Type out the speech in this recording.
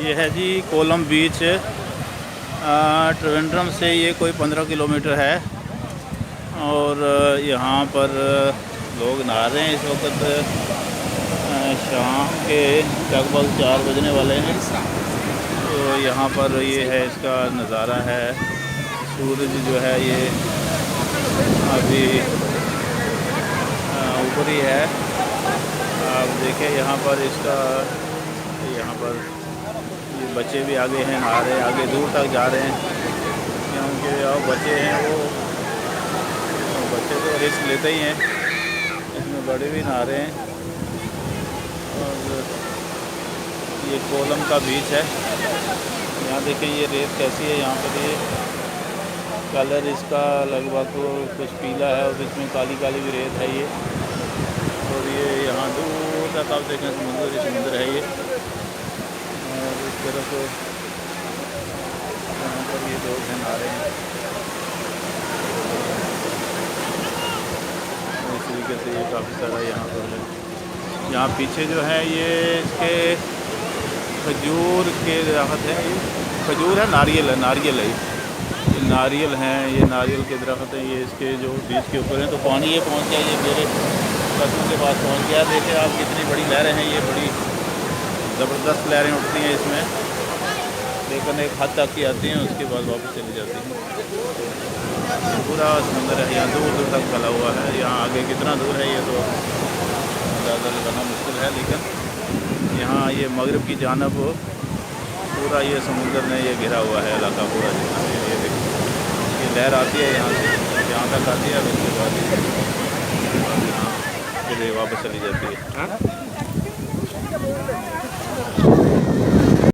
ये है जी कोलम बीच। ट्रिवेंड्रम से ये कोई 15 किलोमीटर है और यहाँ पर लोग नहा रहे हैं इस वक्त। शाम के लगभग 4 बजने वाले हैं। तो यहाँ पर ये है, इसका नज़ारा है। सूरज जो है ये अभी ऊपर ही है। आप देखें यहाँ पर इसका, यहाँ पर ये बच्चे भी आगे हैं, नहा रहे हैं, आगे दूर तक जा रहे हैं क्योंकि अब बच्चे हैं वो बच्चे तो रिस्क लेते ही हैं, इसमें बड़े भी नहा रहे हैं। और ये कोलम का बीच है। यहाँ देखें ये रेत कैसी है। यहाँ पर ये कलर इसका लगभग कुछ पीला है और इसमें काली काली भी रेत है ये। और ये यहाँ दूर तक आप देखें समुंदर ही समुंदर है ये। और इस तरफ यहाँ पर ये लोग हैं, नहा रहे हैं। इस तरीके से ये काफ़ी सारा यहाँ पर है। यहाँ पीछे जो है ये इसके खजूर के दरख्त है। ये खजूर है, नारियल है, नारियल है ये नारियल हैं। ये नारियल के दरख्त हैं, ये इसके जो बीच के ऊपर हैं। तो पानी ये पहुँच गया, ये मेरे कदमों के पास पहुँच गया। देखें आप कितनी बड़ी लहरें हैं, ये बड़ी ज़बरदस्त लहरें उठती हैं इसमें, लेकिन एक हद तक की आती हैं, उसके बाद वापस चली जाती हैं। पूरा समुंदर है, यहाँ दूर दूर तक फैला हुआ है। यहाँ आगे कितना दूर है ये तो अंदाज़ा लगाना मुश्किल है, लेकिन यहाँ ये मगरिब की जानब पूरा ये समुंदर ने ये घिरा हुआ है इलाका पूरा जितना है। ये देखिए ये लहर आती है यहाँ से, यहाँ तक आती है, उसके बाद यहाँ फिर वापस चली जाती है।